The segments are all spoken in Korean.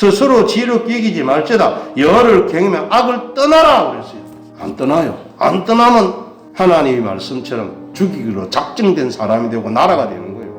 스스로 지혜롭게 여기지 말지어다. 여호와를 경외하며 악을 떠나라 그랬어요. 안 떠나요. 안 떠나면 하나님의 말씀처럼 죽이기로 작정된 사람이 되고 나라가 되는 거예요.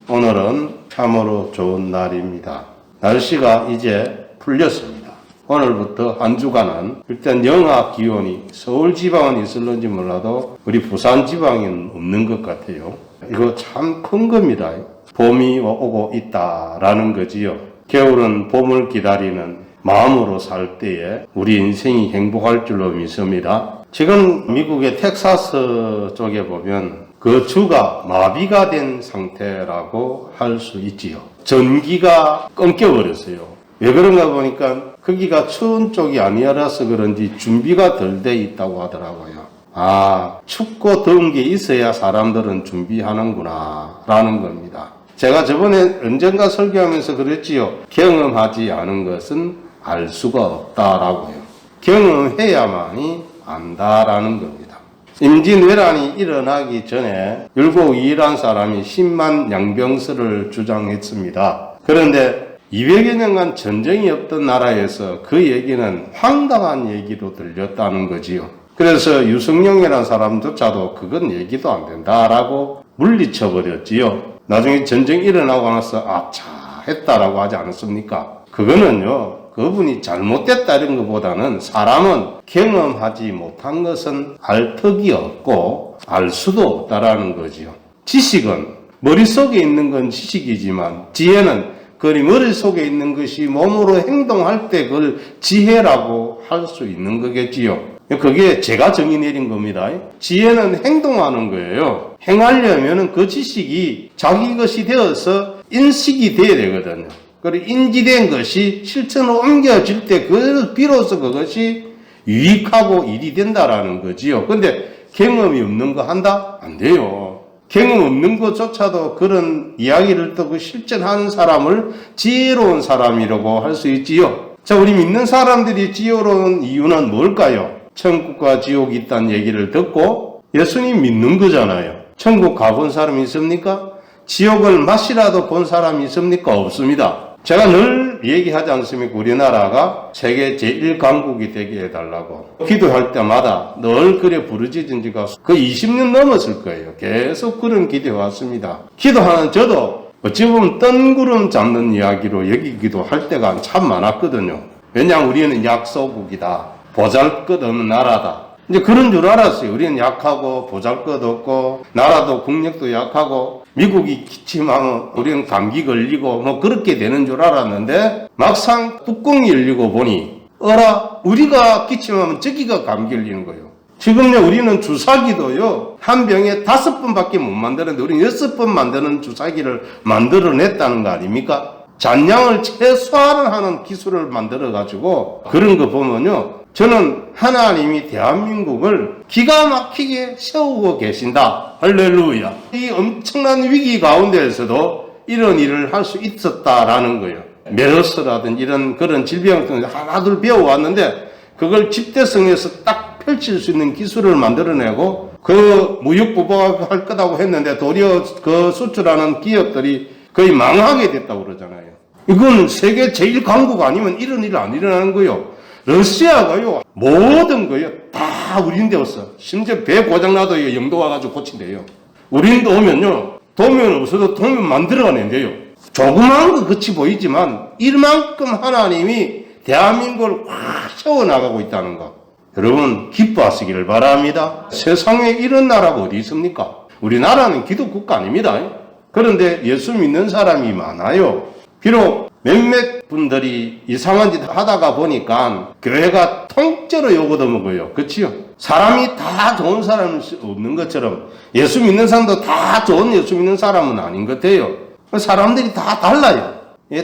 오늘은 참으로 좋은 날입니다. 날씨가 이제 풀렸습니다. 오늘부터 한 주간은 일단 영하 기온이 서울 지방은 있을런지 몰라도 우리 부산 지방에는 없는 것 같아요. 이거 참 큰 겁니다. 봄이 오고 있다라는 거지요. 겨울은 봄을 기다리는 마음으로 살 때에 우리 인생이 행복할 줄로 믿습니다. 지금 미국의 텍사스 쪽에 보면 그 주가 마비가 된 상태라고 할 수 있지요. 전기가 끊겨버렸어요. 왜 그런가 보니까 거기가 추운 쪽이 아니라서 그런지 준비가 덜 돼 있다고 하더라고요. 아, 춥고 더운 게 있어야 사람들은 준비하는구나 라는 겁니다. 제가 저번에 언젠가 설교하면서 그랬지요. 경험하지 않은 것은 알 수가 없다라고요. 경험해야만이 안다라는 겁니다. 임진왜란이 일어나기 전에 율곡 이일한 사람이 10만 양병설을 주장했습니다. 그런데 200여 년간 전쟁이 없던 나라에서 그 얘기는 황당한 얘기로 들렸다는 거지요. 그래서 유승룡이라는 사람조차도 그건 얘기도 안 된다라고 물리쳐버렸지요. 나중에 전쟁이 일어나고 나서 아차 했다라고 하지 않았습니까? 그거는요, 그분이 잘못됐다 이런 것보다는 사람은 경험하지 못한 것은 알 턱이 없고 알 수도 없다라는 거지요. 지식은 머릿속에 있는 건 지식이지만 지혜는 그 머릿속에 있는 것이 몸으로 행동할 때 그걸 지혜라고 할 수 있는 거겠지요. 그게 제가 정의 내린 겁니다. 지혜는 행동하는 거예요. 행하려면 그 지식이 자기 것이 되어서 인식이 돼야 되거든요. 그리고 인지된 것이 실천으로 옮겨질 때 비로소 그것이 유익하고 일이 된다라는 거지요. 근데 경험이 없는 거 한다? 안 돼요. 경험 없는 것조차도 그런 이야기를 듣고 실천하는 사람을 지혜로운 사람이라고 할 수 있지요. 자, 우리 믿는 사람들이 지혜로운 이유는 뭘까요? 천국과 지옥이 있다는 얘기를 듣고 예수님 믿는 거잖아요. 천국 가본 사람이 있습니까? 지옥을 맛이라도 본 사람이 있습니까? 없습니다. 제가 늘 얘기하지 않습니까? 우리나라가 세계 제1강국이 되게 해달라고. 기도할 때마다 늘 그래 부르짖은 지가 그 20년 넘었을 거예요. 계속 그런 기도해 왔습니다. 기도하는 저도 어찌 보면 뜬구름 잡는 이야기로 여기기도 할 때가 참 많았거든요. 왜냐하면 우리는 약소국이다. 보잘것없는 나라다. 이제 그런 줄 알았어요. 우리는 약하고 보잘것없고 나라도 국력도 약하고 미국이 기침하면 우리는 감기 걸리고 뭐 그렇게 되는 줄 알았는데 막상 뚜껑이 열리고 보니 우리가 기침하면 저기가 감기 걸리는 거예요. 지금요 우리는 주사기도요 한 병에 5번밖에 못 만드는데 우리는 6번 만드는 주사기를 만들어냈다는 거 아닙니까? 잔량을 최소화하는 기술을 만들어가지고 그런 거 보면요 저는 하나님이 대한민국을 기가 막히게 세우고 계신다. 할렐루야. 이 엄청난 위기 가운데에서도 이런 일을 할 수 있었다라는 거예요. 메르스라든지 이런 그런 질병 등을 하나둘 배워왔는데 그걸 집대성에서 딱 펼칠 수 있는 기술을 만들어내고 그 무역부박할 거다고 했는데 도리어 그 수출하는 기업들이 거의 망하게 됐다고 그러잖아요. 이건 세계 제1강국 아니면 이런 일 안 일어나는 거예요. 러시아가요, 모든 거요, 다 우리인데 왔어. 심지어 배 고장나도 영도 와가지고 고친대요. 우리인도 오면요, 도면 없어도 도면 만들어가는데요. 조그마한 거 같이 보이지만, 이만큼 하나님이 대한민국을 확 세워나가고 있다는 거. 여러분, 기뻐하시기를 바랍니다. 세상에 이런 나라가 어디 있습니까? 우리나라는 기독국가 아닙니다. 그런데 예수 믿는 사람이 많아요. 비록 몇몇 분들이 이상한 짓 하다가 보니까 교회가 통째로 욕을 얻어먹어요. 그치요? 사람이 다 좋은 사람은 없는 것처럼 예수 믿는 사람도 다 좋은 예수 믿는 사람은 아닌 것 같아요. 사람들이 다 달라요.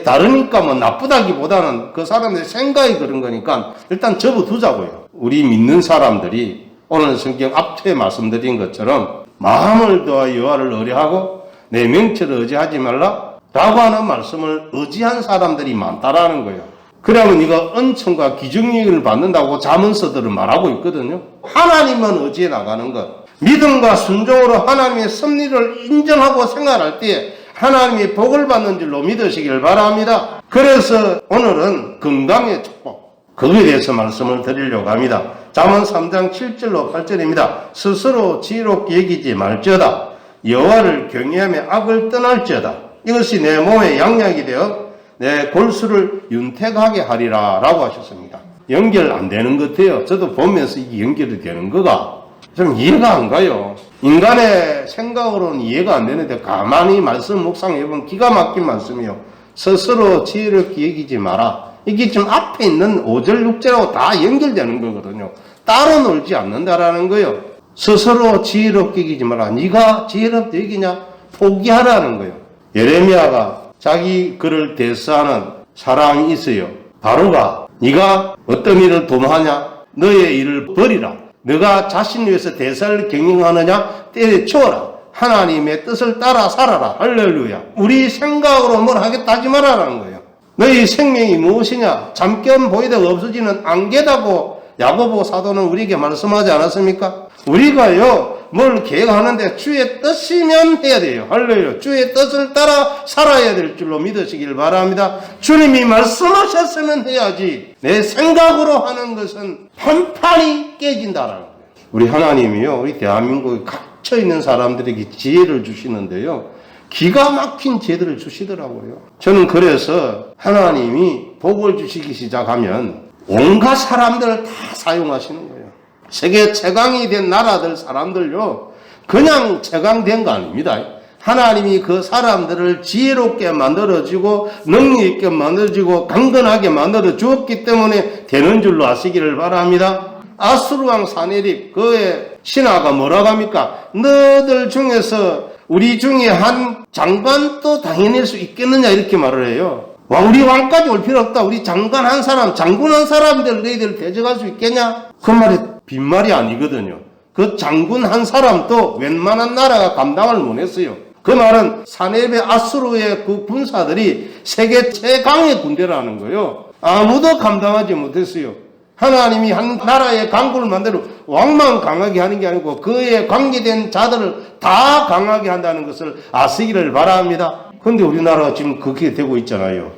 다르니까 뭐 나쁘다기보다는 그 사람들의 생각이 그런 거니까 일단 접어두자고요. 우리 믿는 사람들이 오늘 성경 앞에 말씀드린 것처럼 마음을 다하여 여호와를 의뢰하고 내 명체를 의지하지 말라 라고 하는 말씀을 의지한 사람들이 많다라는 거예요. 그러면 이거 은총과 기중력을 받는다고 자문서들은 말하고 있거든요. 하나님만 의지해 나가는 것. 믿음과 순종으로 하나님의 섭리를 인정하고 생활할 때 하나님이 복을 받는 줄로 믿으시길 바랍니다. 그래서 오늘은 건강의 축복, 거기에 대해서 말씀을 드리려고 합니다. 잠언 3장 7절로 8절입니다. 스스로 지혜롭게 여기지 말지어다. 여호와를 경외하며 악을 떠날지어다. 이것이 내 몸에 양약이 되어 내 골수를 윤택하게 하리라 라고 하셨습니다. 연결 안 되는 것 같아요. 저도 보면서 이게 연결이 되는 거가 좀 이해가 안 가요. 인간의 생각으로는 이해가 안 되는데 가만히 말씀 묵상해보면 기가 막힌 말씀이요. 스스로 지혜롭게 여기지 마라. 이게 지금 앞에 있는 5절 6절하고 다 연결되는 거거든요. 따로 놀지 않는다라는 거예요. 스스로 지혜롭게 여기지 마라. 네가 지혜롭게 여기냐? 포기하라는 거예요. 예레미야가 자기 그를 대수하는 사람이 있어요. 바로가 네가 어떤 일을 도모하냐? 너의 일을 버리라. 너가 자신 위해서 대사를 경영하느냐? 때려치워라. 하나님의 뜻을 따라 살아라. 할렐루야. 우리 생각으로 뭘 하겠다 하지 말아라는 거예요. 너희 생명이 무엇이냐? 잠깐 보이다가 없어지는 안개다고 야고보 사도는 우리에게 말씀하지 않았습니까? 우리가요, 뭘 계획하는데 주의 뜻이면 해야 돼요. 할렐루야. 주의 뜻을 따라 살아야 될 줄로 믿으시길 바랍니다. 주님이 말씀하셨으면 해야지. 내 생각으로 하는 것은 판판이 깨진다라는 거예요. 우리 하나님이요, 우리 대한민국에 갇혀있는 사람들에게 지혜를 주시는데요, 기가 막힌 지혜들을 주시더라고요. 저는 그래서 하나님이 복을 주시기 시작하면 온갖 사람들을 다 사용하시는 거예요. 세계 최강이 된 나라들 사람들요, 그냥 최강된 거 아닙니다. 하나님이 그 사람들을 지혜롭게 만들어주고 능력 있게 만들어주고 강건하게 만들어 주었기 때문에 되는 줄로 아시기를 바랍니다. 아수르왕 사네립 그의 신하가 뭐라고 합니까? 너들 중에서 우리 중에 한 장관도 당해낼 수 있겠느냐 이렇게 말을 해요. 우리 왕까지 올 필요 없다. 우리 장관 한 사람, 장군 한 사람들 너희들 대적할 수 있겠냐? 그 말이 빈말이 아니거든요. 그 장군 한 사람도 웬만한 나라가 감당을 못했어요. 그 말은 사네립의 아수르의 그 군사들이 세계 최강의 군대라는 거예요. 아무도 감당하지 못했어요. 하나님이 한 나라의 강국을 만들어 왕만 강하게 하는 게 아니고 그에 관계된 자들을 다 강하게 한다는 것을 아시기를 바랍니다. 그런데 우리나라가 지금 그렇게 되고 있잖아요.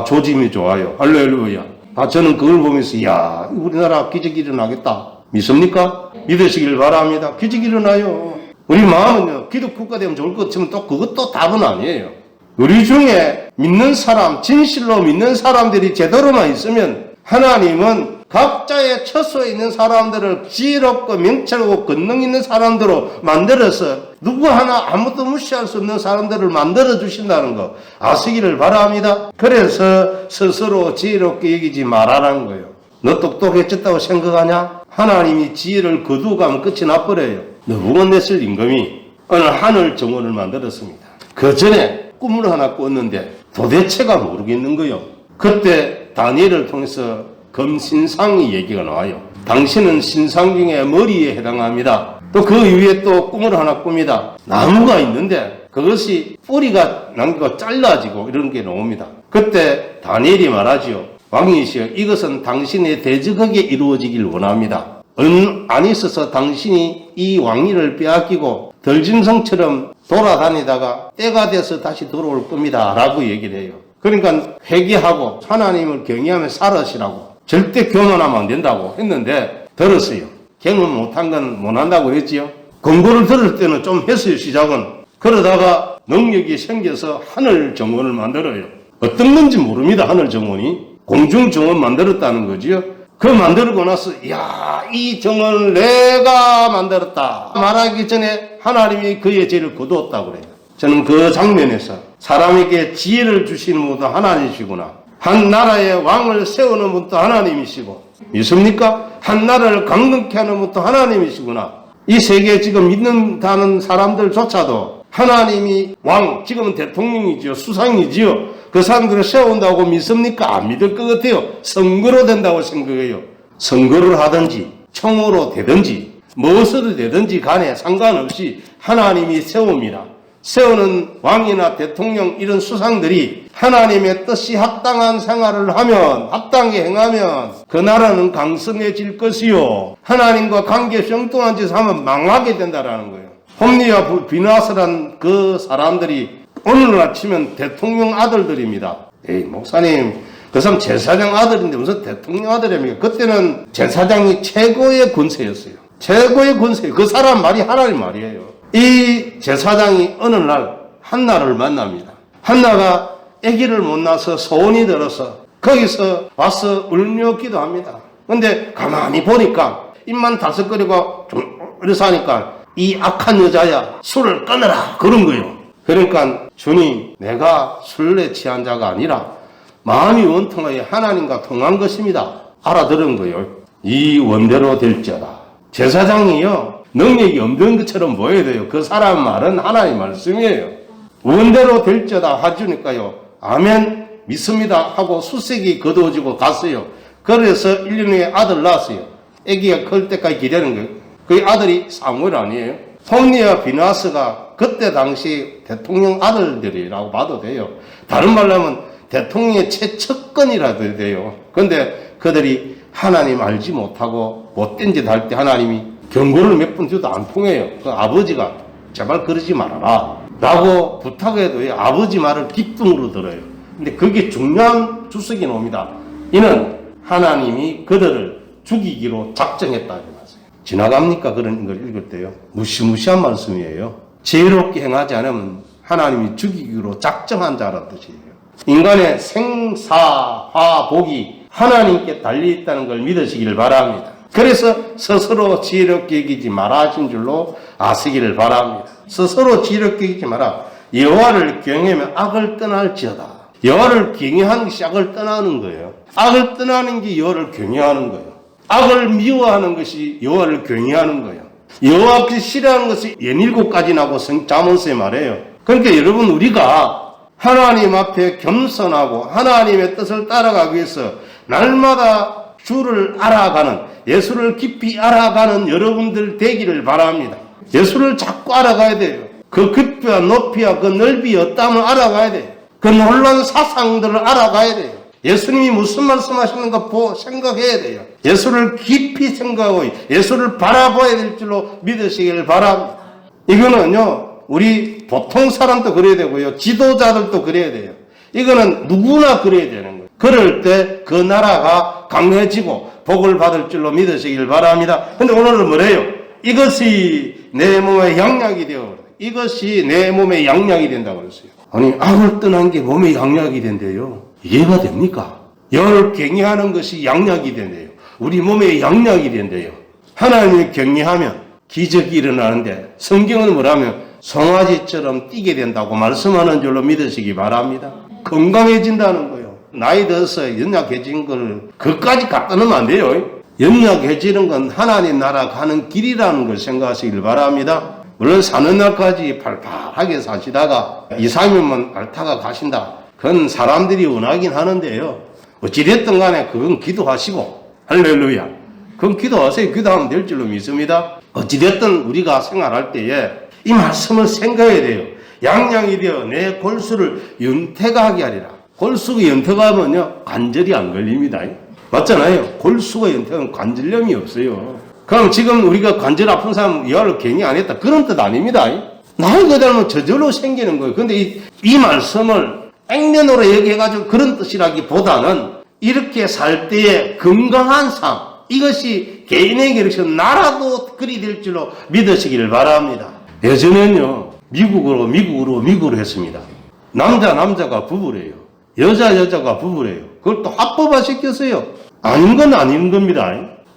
조짐이 좋아요. 할렐루야. 저는 그걸 보면서 우리나라 기적이 일어나겠다. 믿습니까? 믿으시길 바랍니다. 기적이 일어나요. 우리 마음은요, 기독 국가 되면 좋을 것 같지만 또 그것도 답은 아니에요. 우리 중에 믿는 사람, 진실로 믿는 사람들이 제대로만 있으면 하나님은 각자의 처소에 있는 사람들을 지혜롭고 명철하고 권능 있는 사람들로 만들어서 누구 하나 아무도 무시할 수 없는 사람들을 만들어 주신다는 거 아시기를 바랍니다. 그래서 스스로 지혜롭게 여기지 말아라는 거예요. 너 똑똑해졌다고 생각하냐? 하나님이 지혜를 거두어 가면 끝이 나버려요. 느부갓네살 임금이 어느 하늘 정원을 만들었습니다. 그 전에 꿈을 하나 꿨는데 도대체가 모르겠는 거예요. 그때 다니엘을 통해서 금신상이 얘기가 나와요. 당신은 신상 중에 머리에 해당합니다. 또 그 위에 또 꿈을 하나 꿉니다. 나무가 있는데 그것이 뿌리가 남기고 잘라지고 이런 게 나옵니다. 그때 다니엘이 말하지요. 왕이시여, 이것은 당신의 대적에게 이루어지길 원합니다. 안 있어서 당신이 이 왕위를 빼앗기고 덜짐승처럼 돌아다니다가 때가 돼서 다시 돌아올 겁니다. 라고 얘기를 해요. 그러니까 회개하고 하나님을 경외하며 살으시라고, 절대 교만하면 안 된다고 했는데 들었어요. 경험 못한 건 못한다고 했지요. 권고를 들을 때는 좀 했어요, 시작은. 그러다가 능력이 생겨서 하늘 정원을 만들어요. 어떤 건지 모릅니다, 하늘 정원이. 공중 정원 만들었다는 거지요. 그 만들고 나서 이 정원을 내가 만들었다 말하기 전에 하나님이 그의 죄를 거두었다고 그래요. 저는 그 장면에서 사람에게 지혜를 주시는 분도 하나님이시구나, 한 나라의 왕을 세우는 분도 하나님이시고, 믿습니까? 한 나라를 강건케 하는 분도 하나님이시구나. 이 세계에 지금 믿는다는 사람들조차도 하나님이 왕, 지금은 대통령이지요, 수상이지요, 그 사람들을 세운다고 믿습니까? 안 믿을 것 같아요. 선거로 된다고 생각해요. 선거를 하든지 총으로 되든지 무엇으로 되든지 간에 상관없이 하나님이 세웁니다. 세우는 왕이나 대통령 이런 수상들이 하나님의 뜻이 합당한 생활을 하면, 합당하게 행하면 그 나라는 강성해질 것이요, 하나님과 관계 병통한 짓을 하면 망하게 된다라는 거예요. 홈리와 비나스란 그 사람들이 오늘 아침엔 대통령 아들들입니다. 에이, 목사님, 그 사람 제사장 아들인데 무슨 대통령 아들입니까? 그때는 제사장이 최고의 권세였어요. 최고의 권세. 그 사람 말이 하나님 말이에요. 이 제사장이 어느 날 한나를 만납니다. 한나가 아기를 못 낳아서 소원이 들어서 거기서 와서 울며 기도합니다. 근데 가만히 보니까 입만 다섯거리고 이래서 하니까 이 악한 여자야, 술을 끊어라 그런 거예요. 그러니까 주님, 내가 술에 취한 자가 아니라 마음이 원통하여 하나님과 통한 것입니다. 알아들은 거예요. 이 원대로 될지어다. 제사장이요, 능력이 없는 것처럼 보여야 돼요. 그 사람 말은 하나님 말씀이에요. 원대로 될지어다 하주니까요, 아멘, 믿습니다 하고 수색이 거두어지고 갔어요. 그래서 1년 후에 아들 낳았어요. 아기가 클 때까지 기다리는 거예요. 그 아들이 사무엘 아니에요. 홈리와 비나스가 그때 당시 대통령 아들들이라고 봐도 돼요. 다른 말로 하면 대통령의 최측근이라도 돼요. 근데 그들이 하나님 알지 못하고 못된 짓 할 때 하나님이 경고를 몇 번 줘도 안 통해요. 그 아버지가 제발 그러지 말아라 라고 부탁해도 아버지 말을 뒷등으로 들어요. 근데 그게 중요한 주석이 나옵니다. 이는 하나님이 그들을 죽이기로 작정했다. 지나갑니까? 그런 걸 읽을 때요. 무시무시한 말씀이에요. 지혜롭게 행하지 않으면 하나님이 죽이기로 작정한 자라는 뜻이에요. 인간의 생사화복이 하나님께 달려있다는 걸 믿으시기를 바랍니다. 그래서 스스로 지혜롭게 여기지 마라 하신 줄로 아시기를 바랍니다. 스스로 지혜롭게 여기지 마라. 여호와를 경외하면 악을 떠날지어다. 여호와를 경외하는 것이 악을 떠나는 거예요. 악을 떠나는 게 여호와를 경외하는 거예요. 악을 미워하는 것이 여호와를 경외하는 거예요. 여호와께서 싫어하는 것이 17가지 나고 잠언서에 말해요. 그러니까 여러분, 우리가 하나님 앞에 겸손하고 하나님의 뜻을 따라가기 위해서 날마다 주를 알아가는, 예수를 깊이 알아가는 여러분들 되기를 바랍니다. 예수를 자꾸 알아가야 돼요. 그 깊이와 높이와 그 넓이 어떠함을 알아가야 돼요. 그 놀라운 사상들을 알아가야 돼요. 예수님이 무슨 말씀하시는가 생각해야 돼요. 예수를 깊이 생각하고 예수를 바라봐야 될 줄로 믿으시길 바랍니다. 이거는요, 우리 보통 사람도 그래야 되고요, 지도자들도 그래야 돼요. 이거는 누구나 그래야 되는 거예요. 그럴 때 그 나라가 강해지고 복을 받을 줄로 믿으시길 바랍니다. 근데 오늘은 뭐래요? 이것이 내 몸의 양약이 되어, 이것이 내 몸의 양약이 된다고 그랬어요. 아니, 악을 떠난 게 몸의 양약이 된대요. 이해가 됩니까? 여호와를 경외하는 것이 양약이 된대요. 우리 몸에 양약이 된대요. 하나님을 경외하면 기적이 일어나는데 성경은 뭐라면 송아지처럼 뛰게 된다고 말씀하는 줄로 믿으시기 바랍니다. 건강해진다는 거예요. 나이 들어서 연약해진 걸 그까지 갖다 놓으면 안 돼요. 연약해지는 건 하나님 나라 가는 길이라는 걸 생각하시길 바랍니다. 물론 사는 날까지 팔팔하게 사시다가 2, 3년만 앓다가 가신다, 그건 사람들이 원하긴 하는데요. 어찌됐든 간에 그건 기도하시고, 할렐루야. 그건 기도하세요. 기도하면 될 줄로 믿습니다. 어찌됐든 우리가 생활할 때에 이 말씀을 생각해야 돼요. 양양이 되어 내 골수를 연태가 하게 하리라. 골수가 연태가 하면요, 관절이 안 걸립니다. 맞잖아요. 골수가 연태하면 관절염이 없어요. 그럼 지금 우리가 관절 아픈 사람 여호와를 경외 안 했다, 그런 뜻 아닙니다. 나이가 들면 저절로 생기는 거예요. 근데 이 말씀을 액면으로 얘기해가지고 그런 뜻이라기보다는 이렇게 살 때의 건강한 삶, 이것이 개인에게 이렇게 나라도 그리 될 줄로 믿으시기를 바랍니다. 예전에는요, 미국으로 했습니다. 남자가 부부래요. 여자가 부부래요. 그걸 또 합법화 시켰어요. 아닌 건 아닌 겁니다.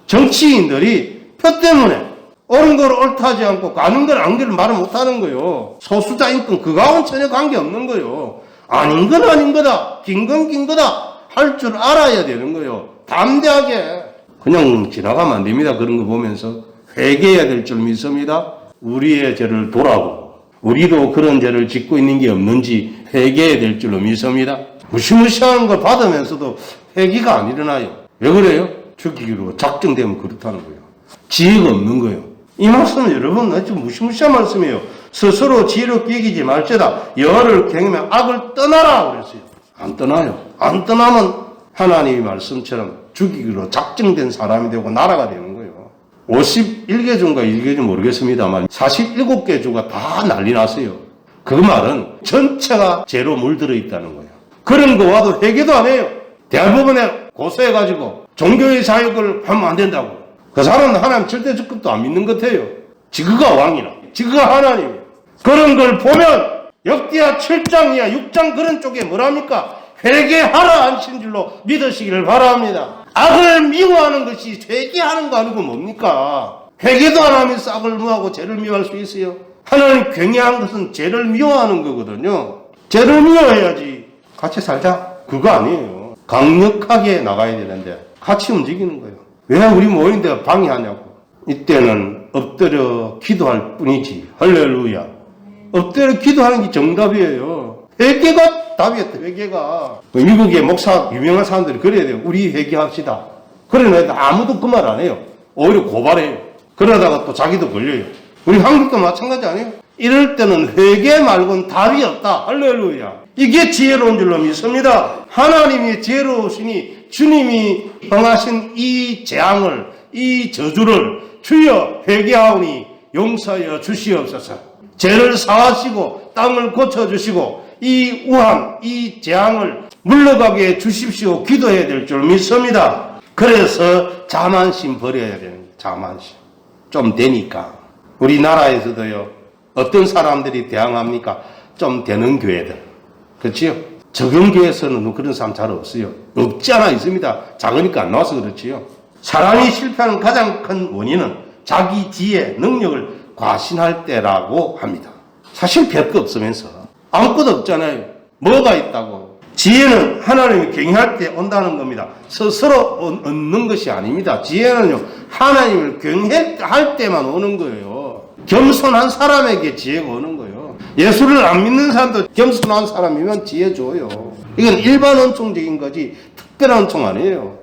정치인들이 표 때문에 옳은 걸 옳다 하지 않고 아닌 걸 안 걸 말을 못 하는 거예요. 소수자 인권, 그거하고는 전혀 관계없는 거예요. 아닌 건 아닌 거다, 긴 건 긴 거다 할 줄 알아야 되는 거예요. 담대하게. 그냥 지나가면 안 됩니다. 그런 거 보면서 회개해야 될 줄 믿습니다. 우리의 죄를 돌아보고 우리도 그런 죄를 짓고 있는 게 없는지 회개해야 될 줄로 믿습니다. 무시무시한 걸 받으면서도 회개가 안 일어나요. 왜 그래요? 죽이기로 작정되면 그렇다는 거예요. 지혜가 없는 거예요. 이 말씀은 여러분, 좀 무시무시한 말씀이에요. 스스로 지혜롭게 여기지 말지어다. 여호와를 경외하며 악을 떠나라 그랬어요. 안 떠나요. 안 떠나면 하나님의 말씀처럼 죽이기로 작정된 사람이 되고 나라가 되는 거예요. 51개 주인가 1개 주 모르겠습니다만 47개 주가 다 난리 났어요. 그 말은 전체가 죄로 물들어 있다는 거예요. 그런 거 와도 회개도 안 해요. 대법원에 고소해가지고 종교의 자유를 하면 안 된다고. 그 사람은 하나님 절대 적급도 안 믿는 것 같아요. 지그가 왕이라. 지그가 하나님이에요. 그런 걸 보면 역대하 7장 이하 6장 그런 쪽에 뭐랍니까? 회개하라 하신 줄로 믿으시기를 바랍니다. 악을 미워하는 것이 회개하는 거 아니고 뭡니까? 회개도 안 하면서 악을 미워하고 죄를 미워할 수 있어요? 하나님 경외한 것은 죄를 미워하는 거거든요. 죄를 미워해야지 같이 살자. 그거 아니에요. 강력하게 나가야 되는데 같이 움직이는 거예요. 왜 우리 모이는데 방해하냐고. 이때는 엎드려 기도할 뿐이지. 할렐루야. 엎드려 기도하는 게 정답이에요. 회개가 답이었다. 회개가. 미국의 목사 유명한 사람들이 그래야 돼요. 우리 회개합시다. 그러나 아무도 그 말 안 해요. 오히려 고발해요. 그러다가 또 자기도 걸려요. 우리 한국도 마찬가지 아니에요? 이럴 때는 회개 말고는 답이 없다. 할렐루야. 이게 지혜로운 줄로 믿습니다. 하나님이 지혜로우시니 주님이 행하신 이 재앙을, 이 저주를 주여 회개하오니 용서하여 주시옵소서. 죄를 사하시고 땅을 고쳐주시고 이 우한, 이 재앙을 물러가게 해 주십시오. 기도해야 될 줄 믿습니다. 그래서 자만심 버려야 되는 거예요. 자만심. 좀 되니까. 우리나라에서도요, 어떤 사람들이 대항합니까? 좀 되는 교회들. 그렇지요? 적은 교회에서는 그런 사람 잘 없어요. 없지 않아 있습니다. 작으니까 안 나와서 그렇지요. 사람이 실패하는 가장 큰 원인은 자기 지혜, 능력을 과신할 때라고 합니다. 사실 별거 없으면서 아무것도 없잖아요. 뭐가 있다고. 지혜는 하나님을 경외할 때 온다는 겁니다. 스스로 얻는 것이 아닙니다. 지혜는요, 하나님을 경외할 때만 오는 거예요. 겸손한 사람에게 지혜가 오는 거예요. 예수를 안 믿는 사람도 겸손한 사람이면 지혜 줘요. 이건 일반 은총적인 거지 특별한 은총 아니에요.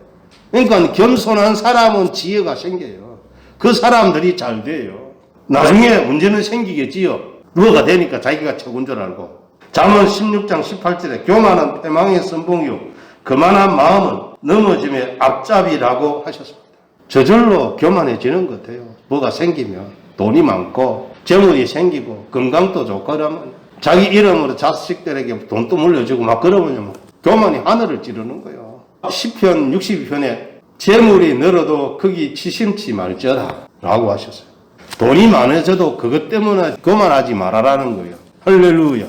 그러니까 겸손한 사람은 지혜가 생겨요. 그 사람들이 잘 돼요. 나중에 문제는 생기겠지요. 누가 되니까 자기가 최고인 줄 알고. 잠언 16장 18절에 교만은 패망의 선봉이요 거만한 마음은 넘어짐의 앞잡이라고 하셨습니다. 저절로 교만해지는 것 같아요. 뭐가 생기면 돈이 많고 재물이 생기고 건강도 좋고 그러면 자기 이름으로 자식들에게 돈도 물려주고 막 그러면 교만이 하늘을 찌르는 거예요. 시편 62편에 재물이 늘어도 거기 치심치 말지어다 라고 하셨어요. 돈이 많아져도 그것 때문에 교만하지 말아라는 거예요. 할렐루야.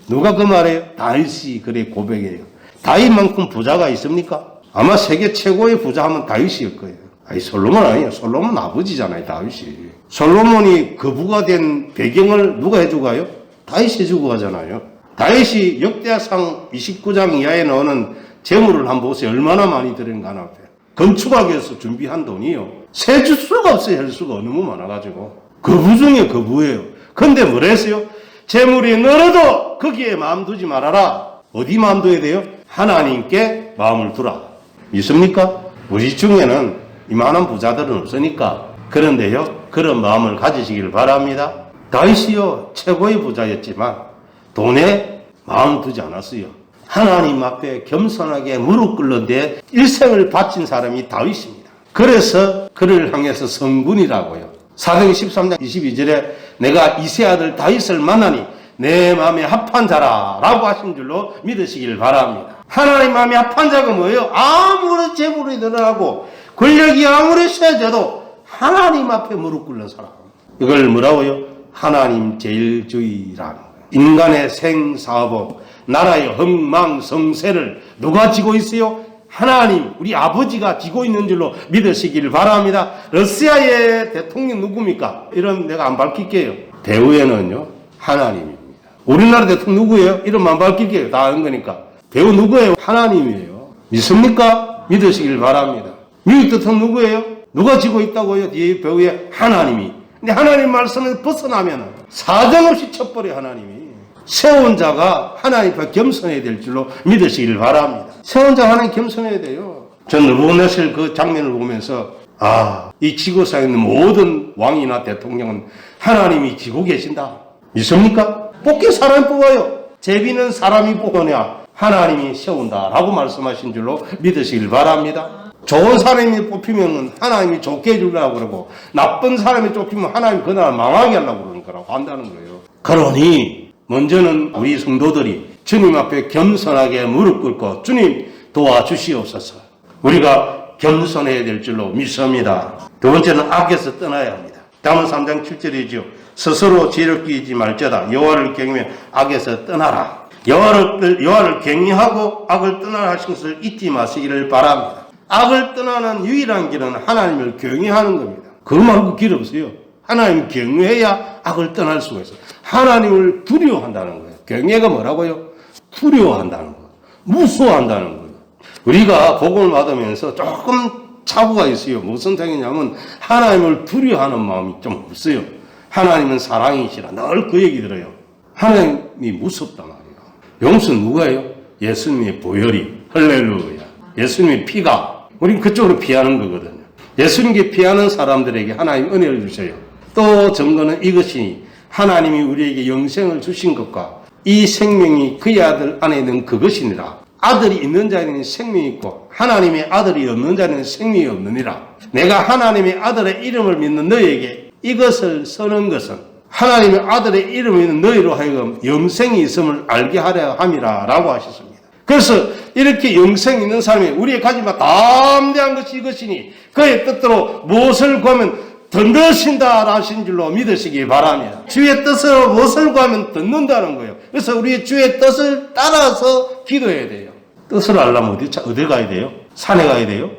누가 그 말해요? 다윗이 그래 고백해요. 다윗만큼 부자가 있습니까? 아마 세계 최고의 부자 하면 다윗일 거예요. 아니 솔로몬 아니에요. 솔로몬 아버지잖아요. 다윗이. 솔로몬이 거부가 된 배경을 누가 해주고 가요? 다윗이 해주고 가잖아요. 다윗이 역대하상 29장 이하에 나오는 재물을 한번 보세요. 얼마나 많이 들은가 앞에. 건축하기 위해서 준비한 돈이요. 세줄 수가 없어요. 할 수가 너무 많아가지고. 거부 중에 거부예요. 근데 뭘 했어요? 재물이 늘어도 거기에 마음 두지 말아라. 어디 마음 둬야 돼요? 하나님께 마음을 두라. 믿습니까? 우리 중에는 이만한 부자들은 없으니까. 그런데요, 그런 마음을 가지시길 바랍니다. 다윗이요, 최고의 부자였지만 돈에 마음 두지 않았어요. 하나님 앞에 겸손하게 무릎 꿇는데 일생을 바친 사람이 다윗입니다. 그래서 그를 향해서 성군이라고요. 사도행 13장 22절에 내가 이세 아들 다윗을 만나니 내 마음에 합한 자라 라고 하신 줄로 믿으시길 바랍니다. 하나님 마음에 합한 자가 뭐예요? 아무리 재물이 늘어나고 권력이 아무리 세져도 하나님 앞에 무릎 꿇는 사람. 이걸 뭐라고요? 하나님 제일주의라는 거예요. 인간의 생사법, 나라의 흥망성쇠를 누가 지고 있어요? 하나님, 우리 아버지가 지고 있는 줄로 믿으시길 바랍니다. 러시아의 대통령 누굽니까? 이름 내가 안 밝힐게요. 배후에는요, 하나님입니다. 우리나라 대통령 누구예요? 이름 안 밝힐게요. 다 아는 거니까. 배후 누구예요? 하나님이에요. 믿습니까? 믿으시길 바랍니다. 미국 대통령 누구예요? 누가 지고 있다고요? 뒤에 배후에 하나님이. 근데 하나님 말씀을 벗어나면 사정없이 쳐버려 하나님이. 세운 자가 하나님 앞에 겸손해야 될 줄로 믿으시길 바랍니다. 세운 자가 하나님 겸손해야 돼요. 전 느부갓네살 그 장면을 보면서 이 지구상에 있는 모든 왕이나 대통령은 하나님이 지고 계신다. 있습니까? 뽑기 사람이 뽑아요. 제비는 사람이 뽑으냐 하나님이 세운다라고 말씀하신 줄로 믿으시길 바랍니다. 좋은 사람이 뽑히면 하나님이 좋게 해주려고 그러고 나쁜 사람이 뽑히면 하나님이 그 나라 망하게 하려고 그러는 거라고 한다는 거예요. 그러니 먼저는 우리 성도들이 주님 앞에 겸손하게 무릎 꿇고 주님 도와주시옵소서. 우리가 겸손해야 될 줄로 믿습니다. 두 번째는 악에서 떠나야 합니다. 다음은 3장 7절이죠. 스스로 지혜를 끼지 말자다. 여호와를 경외하며 악에서 떠나라. 여호와를 경외하고 악을 떠나라 하신 것을 잊지 마시기를 바랍니다. 악을 떠나는 유일한 길은 하나님을 경외하는 겁니다. 그거 말고 길 없어요. 하나님을 경외해야 악을 떠날 수가 있어요. 하나님을 두려워한다는 거예요. 경외가 뭐라고요? 두려워한다는 거예요. 무서워한다는 거예요. 우리가 복음을 받으면서 조금 착오가 있어요. 무슨 생각이냐면 하나님을 두려워하는 마음이 좀 없어요. 하나님은 사랑이시라 늘 그 얘기 들어요. 하나님이 무섭단 말이에요. 용서는 누가요? 예수님의 보혈이. 할렐루야. 예수님의 피가. 우린 그쪽으로 피하는 거거든요. 예수님께 피하는 사람들에게 하나님 은혜를 주셔요. 또 증거는 이것이 하나님이 우리에게 영생을 주신 것과 이 생명이 그의 아들 안에 있는 그것이니라. 아들이 있는 자에는 생명이 있고 하나님의 아들이 없는 자에는 생명이 없느니라. 내가 하나님의 아들의 이름을 믿는 너에게 이것을 쓰는 것은 하나님의 아들의 이름을 믿는 너희로 하여금 영생이 있음을 알게 하려 함이라 라고 하셨습니다. 그래서 이렇게 영생이 있는 사람이 우리의 가지마 담대한 것이 이것이니 그의 뜻대로 무엇을 구하면 듣는다 하신 줄로 믿으시기 바랍니다. 주의 뜻으로 무엇을 구하면 듣는다는 거예요. 그래서 우리의 주의 뜻을 따라서 기도해야 돼요. 뜻을 알려면 어디 가야 돼요? 산에 가야 돼요?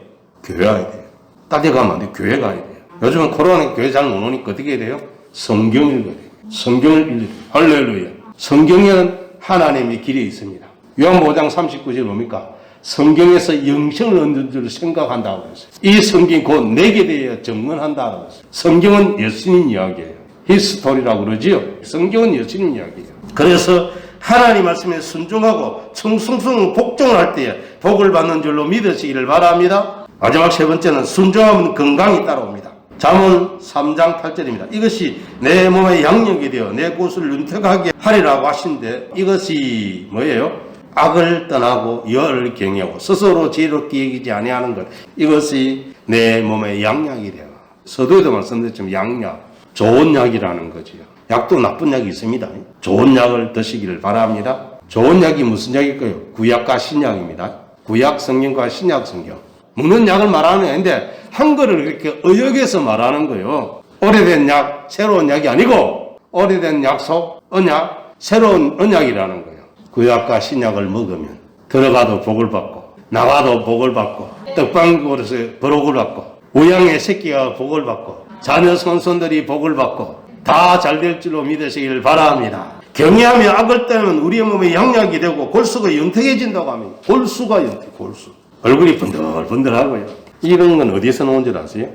교회 가야 돼요. 딴 데 가면 안 돼요. 교회 가야 돼요. 요즘은 코로나에 교회 잘 못 오니까 어떻게 해야 돼요? 성경 읽어야 돼요. 성경을 읽어야 돼요. 할렐루야. 성경에는 하나님의 길이 있습니다. 요한복음 5장 39절 뭡니까? 성경에서 영생을 얻는 줄 생각한다고 그랬어요. 이 성경이 곧 내게 대해 증언한다고 그랬어요. 성경은 예수님 이야기예요. 히스토리라고 그러지요. 성경은 예수님 이야기예요. 그래서 하나님 말씀에 순종하고 충성스러운 복종을 할 때에 복을 받는 줄로 믿으시기를 바랍니다. 마지막 세 번째는 순종하면 건강이 따라옵니다. 잠언 3장 8절입니다. 이것이 내 몸의 양력이 되어 내 곳을 윤택하게 하리라고 하신데 이것이 뭐예요? 악을 떠나고 여를 경외하고 스스로 지혜롭게 여기지 아니하는 것. 이것이 내 몸의 양약이 되어. 서두에도 말씀드렸지만 양약, 좋은 약이라는 거지요. 약도 나쁜 약이 있습니다. 좋은 약을 드시기를 바랍니다. 좋은 약이 무슨 약일까요? 구약과 신약입니다. 구약 성경과 신약 성경. 먹는 약을 말하는 게 아닌데 한글을 이렇게 의역해서 말하는 거예요. 오래된 약, 새로운 약이 아니고 오래된 약속, 언약, 새로운 언약이라는 거예요. 구약과 신약을 먹으면 들어가도 복을 받고 나가도 복을 받고 떡방그릇에서 복을 받고 우양의 새끼가 복을 받고 자녀 손손들이 복을 받고 다 잘 될 줄로 믿으시길 바랍니다. 경외하며 악을 떠나면 우리의 몸에 양약이 되고 골수가 윤택해진다고 합니다. 골수가 윤택, 골수. 얼굴이 번들번들하고요. 이런 건 어디서 나온 줄 아세요?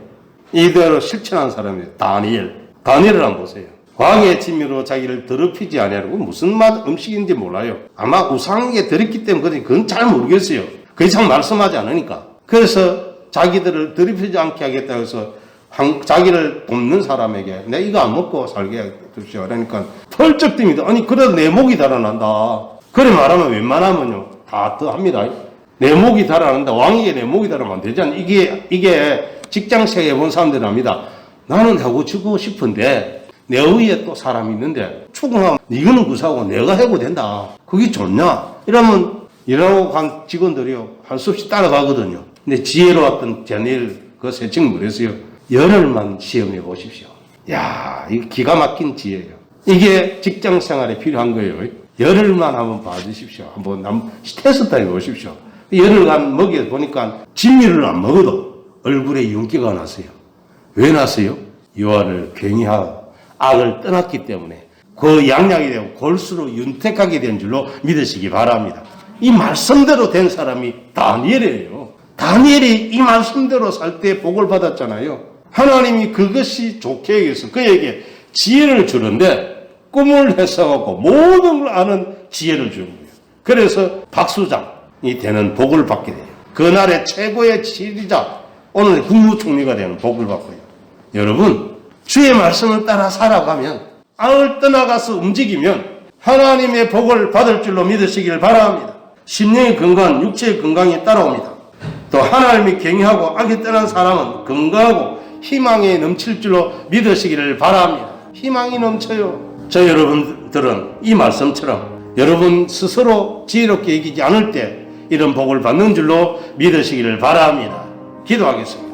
이대로 실천한 사람이에요. 다니엘을 한번 보세요. 왕의 진미로 자기를 더럽히지 아니하고 무슨 맛 음식인지 몰라요. 아마 우상에게 더럽기 때문에 그건 잘 모르겠어요. 그 이상 말씀하지 않으니까. 그래서 자기들을 더럽히지 않게 하겠다고 해서 자기를 돕는 사람에게 내가 이거 안 먹고 살게 해주시오. 그러니까 펄쩍 듭니다. 아니 그래도 내 목이 달아난다. 그래 말하면 웬만하면요 다 합니다. 내 목이 달아난다. 왕에게 내 목이 달아나면 안 되잖아요. 이게 직장생활 해본 사람들은 합니다. 나는 하고 죽고 싶은데 내 위에 또 사람이 있는데 추궁하면 이거는 구사하고 내가 해고 된다. 그게 좋냐? 이러면 일하고 간 직원들이요 할 수 없이 따라가거든요. 근데 지혜로웠던 다니엘 그 세칭 뭐랬어요? 열흘만 시험해 보십시오. 야, 이거 기가 막힌 지혜예요. 이게 직장 생활에 필요한 거예요. 열흘만 한번 봐주십시오. 한번 테스트 해보십시오. 열흘간 먹여 보니까 진미를 안 먹어도 얼굴에 윤기가 났어요. 왜 났어요? 여호와를 경외하고 악을 떠났기 때문에 그 양약이 되고 골수로 윤택하게 된 줄로 믿으시기 바랍니다. 이 말씀대로 된 사람이 다니엘이에요. 다니엘이 이 말씀대로 살 때 복을 받았잖아요. 하나님이 그것이 좋게 해서 그에게 지혜를 주는데 꿈을 해석하고 모든 걸 아는 지혜를 주는 거예요. 그래서 박수장이 되는 복을 받게 돼요. 그날의 최고의 지리자 오늘 국무총리가 되는 복을 받고요. 여러분 주의 말씀을 따라 살아가면 악을 떠나가서 움직이면 하나님의 복을 받을 줄로 믿으시길 바랍니다. 심령의 건강, 육체의 건강이 따라옵니다. 또 하나님이 경외하고 악이 떠난 사람은 건강하고 희망에 넘칠 줄로 믿으시기를 바랍니다. 희망이 넘쳐요. 저 여러분들은 이 말씀처럼 여러분 스스로 지혜롭게 이기지 않을 때 이런 복을 받는 줄로 믿으시기를 바랍니다. 기도하겠습니다.